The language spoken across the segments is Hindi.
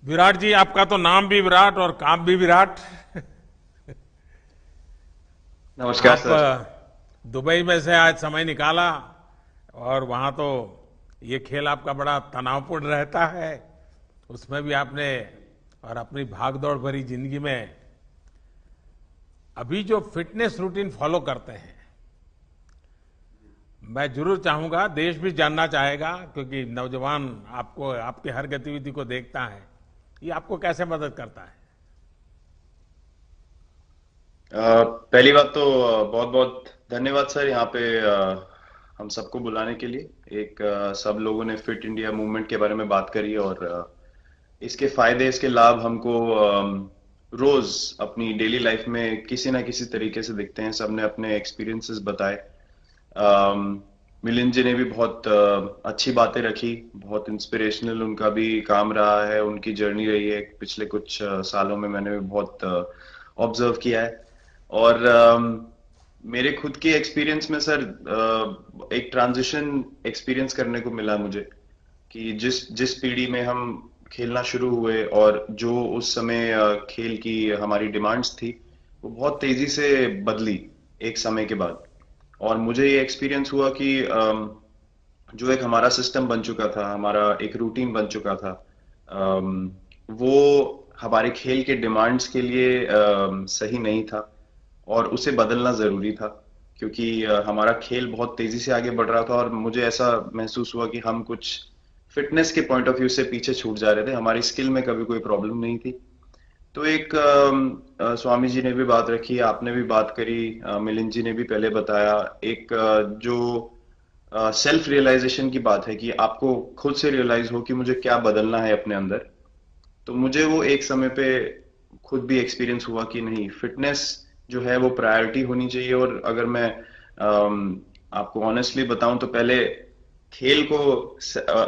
विराट जी, आपका तो नाम भी विराट और काम भी विराट। नमस्कार आप सर। दुबई में से आज समय निकाला और वहां तो ये खेल आपका बड़ा तनावपूर्ण रहता है। उसमें भी आपने और अपनी भागदौड़ भरी जिंदगी में अभी जो फिटनेस रूटीन फॉलो करते हैं, मैं जरूर चाहूंगा, देश भी जानना चाहेगा, क्योंकि नौजवान आपको आपकी हर गतिविधि को देखता है, ये आपको कैसे मदद करता है। पहली बात तो बहुत बहुत धन्यवाद सर यहाँ पे हम सबको बुलाने के लिए। एक सब लोगों ने फिट इंडिया मूवमेंट के बारे में बात करी और इसके फायदे इसके लाभ हमको रोज अपनी डेली लाइफ में किसी ना किसी तरीके से दिखते हैं। सबने अपने एक्सपीरियंसेस बताए। मिलिंद जी ने भी बहुत अच्छी बातें रखी। बहुत इंस्पिरेशनल उनका भी काम रहा है, उनकी जर्नी रही है पिछले कुछ सालों में। मैंने भी बहुत ऑब्जर्व किया है। और मेरे खुद के एक्सपीरियंस में सर एक ट्रांजिशन एक्सपीरियंस करने को मिला मुझे कि जिस जिस पीढ़ी में हम खेलना शुरू हुए और जो उस समय खेल की हमारी डिमांड्स थी, वो बहुत तेजी से बदली एक समय के बाद। और मुझे ये एक्सपीरियंस हुआ कि जो एक हमारा सिस्टम बन चुका था, हमारा एक रूटीन बन चुका था, वो हमारे खेल के डिमांड्स के लिए सही नहीं था और उसे बदलना जरूरी था। क्योंकि हमारा खेल बहुत तेजी से आगे बढ़ रहा था और मुझे ऐसा महसूस हुआ कि हम कुछ फिटनेस के पॉइंट ऑफ व्यू से पीछे छूट जा रहे थे। हमारी स्किल में कभी कोई प्रॉब्लम नहीं थी। तो एक स्वामी जी ने भी बात रखी, आपने भी बात करी, मिलिंद जी ने भी पहले बताया। एक जो सेल्फ रियलाइजेशन की बात है कि आपको खुद से रियलाइज हो कि मुझे क्या बदलना है अपने अंदर। तो मुझे वो एक समय पे खुद भी एक्सपीरियंस हुआ कि नहीं, फिटनेस जो है वो प्रायोरिटी होनी चाहिए। और अगर मैं आपको ऑनेस्टली बताऊं तो पहले खेल को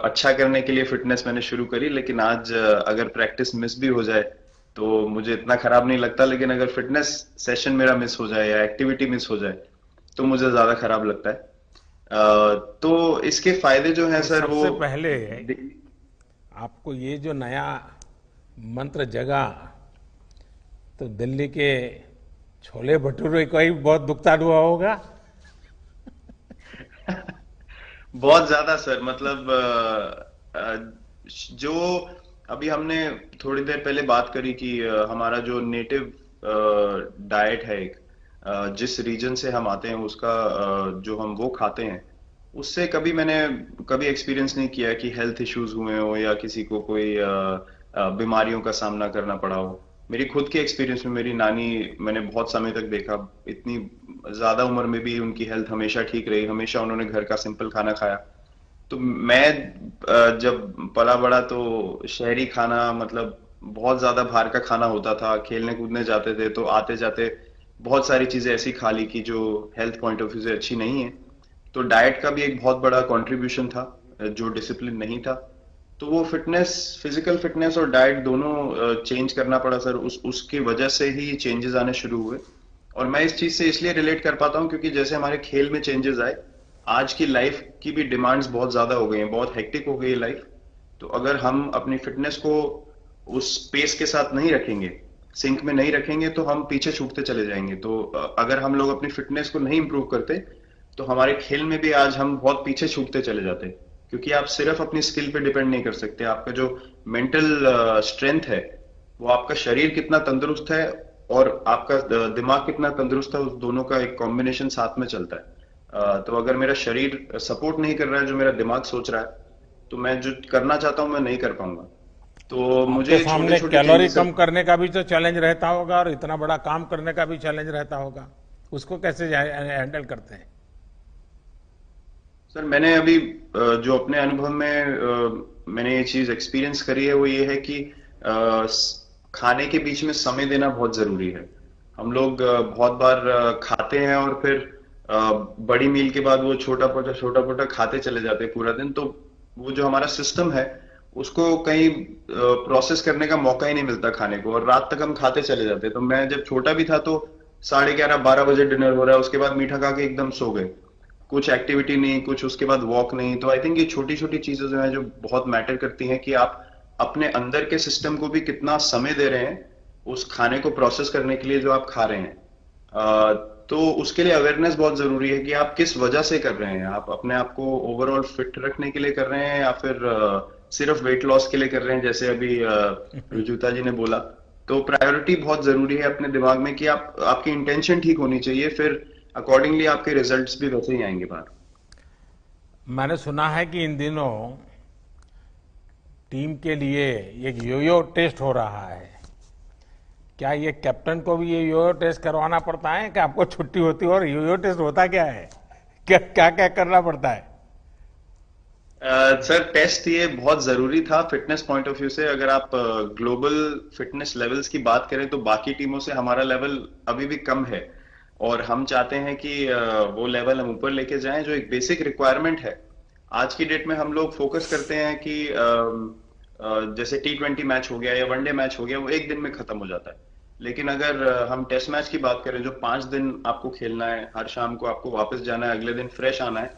अच्छा करने के लिए फिटनेस मैंने शुरू करी, लेकिन आज अगर प्रैक्टिस मिस भी हो जाए तो मुझे इतना खराब नहीं लगता। लेकिन अगर फिटनेस सेशन मेरा मिस हो जाए या एक्टिविटी मिस हो जाए तो मुझे ज्यादा खराब लगता है। तो इसके फायदे जो हैं तो सर वो सबसे पहले आपको ये जो नया मंत्र जगा, तो दिल्ली के छोले भटूरे का ही बहुत दुखता हुआ होगा। बहुत ज्यादा सर। मतलब जो अभी हमने थोड़ी देर पहले बात करी कि हमारा जो नेटिव डाइट है, एक जिस रीजन से हम आते हैं उसका जो हम वो खाते हैं, उससे कभी मैंने कभी एक्सपीरियंस नहीं किया कि हेल्थ इश्यूज हुए हो या किसी को कोई बीमारियों का सामना करना पड़ा हो। मेरी खुद के एक्सपीरियंस में मेरी नानी, मैंने बहुत समय तक देखा, इतनी ज्यादा उम्र में भी उनकी हेल्थ हमेशा ठीक रही। हमेशा उन्होंने घर का सिंपल खाना खाया। तो मैं जब पला बड़ा तो शहरी खाना, मतलब बहुत ज्यादा बाहर का खाना होता था। खेलने कूदने जाते थे तो आते जाते बहुत सारी चीजें ऐसी खा ली कि जो हेल्थ पॉइंट ऑफ व्यू से अच्छी नहीं है। तो डाइट का भी एक बहुत बड़ा कंट्रीब्यूशन था, जो डिसिप्लिन नहीं था। तो वो फिटनेस, फिजिकल फिटनेस और डाइट दोनों चेंज करना पड़ा सर। उसकी वजह से ही चेंजेस आने शुरू हुए। और मैं इस चीज से इसलिए रिलेट कर पाता हूँ क्योंकि जैसे हमारे खेल में चेंजेस आए, आज की लाइफ की भी डिमांड्स बहुत ज्यादा हो गई हैं, बहुत हेक्टिक हो गई है लाइफ। तो अगर हम अपनी फिटनेस को उस पेस के साथ नहीं रखेंगे, सिंक में नहीं रखेंगे, तो हम पीछे छूटते चले जाएंगे। तो अगर हम लोग अपनी फिटनेस को नहीं इंप्रूव करते तो हमारे खेल में भी आज हम बहुत पीछे छूटते चले जाते। क्योंकि आप सिर्फ अपनी स्किल पे डिपेंड नहीं कर सकते। आपका जो मेंटल स्ट्रेंथ है, वो आपका शरीर कितना तंदुरुस्त है और आपका दिमाग कितना तंदुरुस्त है, उस दोनों का एक कॉम्बिनेशन साथ में चलता है। तो अगर मेरा शरीर सपोर्ट नहीं कर रहा है जो मेरा दिमाग सोच रहा है, तो मैं जो करना चाहता हूं मैं नहीं कर पाऊंगा। तो आपके मुझे छोटे सामने छोटे कैलोरी चेंजेस। कम करने का भी तो चैलेंज रहता होगा और इतना बड़ा काम करने का भी चैलेंज रहता होगा। उसको कैसे हैंडल करते हैं। सर मैंने अभी जो अपने अनुभव में मैंने ये चीज एक्सपीरियंस करी है वो ये है कि खाने के बीच में समय देना बहुत जरूरी है। हम लोग बहुत बार खाते हैं और फिर बड़ी मील के बाद वो छोटा पोटा खाते चले जाते हैं पूरा दिन। तो वो जो हमारा सिस्टम है, उसको कहीं प्रोसेस करने का मौका ही नहीं मिलता खाने को, और रात तक हम खाते चले जाते हैं। तो मैं जब छोटा भी था तो 11:30 12 बजे डिनर हो रहा है, उसके बाद मीठा खा के एकदम सो गए। कुछ एक्टिविटी नहीं, कुछ उसके बाद वॉक नहीं। तो आई थिंक ये छोटी छोटी चीजें जो है जो बहुत मैटर करती हैं कि आप अपने अंदर के सिस्टम को भी कितना समय दे रहे हैं उस खाने को प्रोसेस करने के लिए जो आप खा रहे हैं। तो उसके लिए अवेयरनेस बहुत जरूरी है कि आप किस वजह से कर रहे हैं। आप अपने आप को ओवरऑल फिट रखने के लिए कर रहे हैं या फिर सिर्फ वेट लॉस के लिए कर रहे हैं, जैसे अभी रुजुता जी ने बोला। तो प्रायोरिटी बहुत जरूरी है अपने दिमाग में कि आप आपकी इंटेंशन ठीक होनी चाहिए, फिर अकॉर्डिंगली आपके रिजल्ट्स भी वैसे ही आएंगे बाहर। मैंने सुना है कि इन दिनों टीम के लिए एक योयो टेस्ट हो रहा है। क्या ये कैप्टन को भी ये योयो टेस्ट करवाना पड़ता है कि आपको छुट्टी होती है? और योयो टेस्ट होता क्या है? क्या क्या क्या करना पड़ता है? सर, टेस्ट ये बहुत जरूरी था फिटनेस पॉइंट ऑफ व्यू से। अगर आप ग्लोबल फिटनेस लेवल्स की बात करें तो बाकी टीमों से हमारा लेवल अभी भी कम है, और हम चाहते हैं कि वो लेवल हम ऊपर लेके जाएं, जो एक बेसिक रिक्वायरमेंट है। आज की डेट में हम लोग फोकस करते हैं कि जैसे T20 मैच हो गया या वनडे मैच हो गया, वो एक दिन में खत्म हो जाता है। लेकिन अगर हम टेस्ट मैच की बात करें जो 5 दिन आपको खेलना है, हर शाम को आपको वापस जाना है, अगले दिन फ्रेश आना है,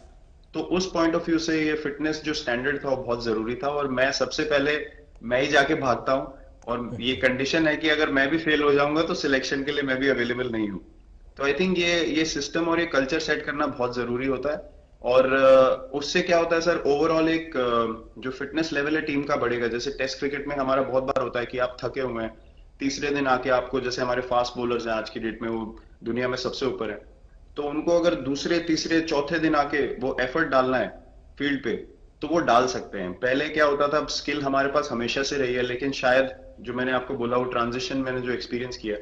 तो उस पॉइंट ऑफ व्यू से ये फिटनेस जो स्टैंडर्ड था वो बहुत जरूरी था। और मैं सबसे पहले मैं ही जाके भागता हूँ, और ये कंडीशन है कि अगर मैं भी फेल हो जाऊंगा तो सिलेक्शन के लिए मैं भी अवेलेबल नहीं हूँ। तो आई थिंक ये सिस्टम और ये कल्चर सेट करना बहुत जरूरी होता है। और उससे क्या होता है सर, ओवरऑल एक जो फिटनेस लेवल है टीम का बढ़ेगा। जैसे टेस्ट क्रिकेट में हमारा बहुत बार होता है कि आप थके हुए हैं, तीसरे दिन आके आपको, जैसे हमारे फास्ट बॉलर्स हैं आज की डेट में, वो दुनिया में सबसे ऊपर है, तो उनको अगर दूसरे तीसरे चौथे दिन आके वो एफर्ट डालना है फील्ड पे, तो वो डाल सकते हैं। पहले क्या होता था, स्किल हमारे पास हमेशा से रही है, लेकिन शायद जो मैंने आपको बोला वो ट्रांजिशन मैंने जो एक्सपीरियंस किया,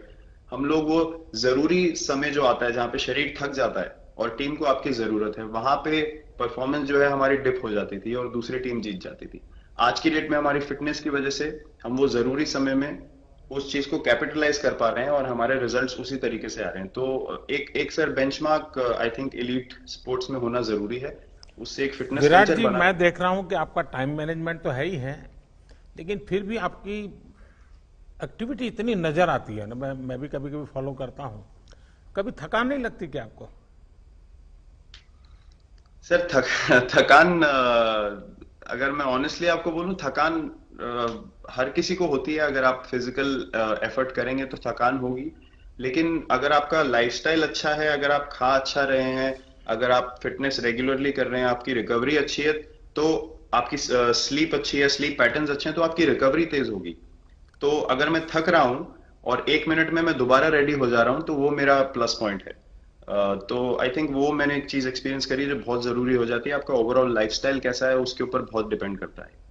हम लोग वो जरूरी समय जो आता है जहाँ पे शरीर थक जाता है और टीम को आपकी जरूरत है, वहां पे परफॉर्मेंस जो है हमारी डिप हो जाती थी और दूसरी टीम जीत जाती थी। आज की डेट में हमारी फिटनेस की वजह से हम वो जरूरी समय में उस चीज को कैपिटलाइज कर पा रहे हैं और हमारे रिजल्ट्स उसी तरीके से आ रहे हैं। तो एक एक sir benchmark I think elite sports में होना जरूरी है, उससे एक फिटनेस विराट कल्चर जी, बना। मैं देख रहा हूं कि आपका टाइम मैनेजमेंट तो है ही है, लेकिन फिर भी आपकी एक्टिविटी इतनी नजर आती है ना, मैं भी कभी कभी फॉलो करता हूं। कभी थकान नहीं लगती क्या आपको? सर, थकान, अगर मैं ऑनेस्टली आपको बोलूं, थकान हर किसी को होती है। अगर आप फिजिकल एफर्ट करेंगे तो थकान होगी, लेकिन अगर आपका लाइफस्टाइल अच्छा है, अगर आप खा अच्छा रहे हैं, अगर आप फिटनेस रेगुलरली कर रहे हैं, आपकी रिकवरी अच्छी है, तो आपकी स्लीप अच्छी है, स्लीप पैटर्न्स अच्छे हैं, तो आपकी रिकवरी तेज होगी। तो अगर मैं थक रहा हूं और 1 मिनट में मैं दोबारा रेडी हो जा रहा हूं, तो वो मेरा प्लस पॉइंट है। तो आई थिंक वो मैंने एक चीज एक्सपीरियंस करी जो बहुत जरूरी हो जाती है। आपका ओवरऑल लाइफस्टाइल कैसा है उसके ऊपर बहुत डिपेंड करता है।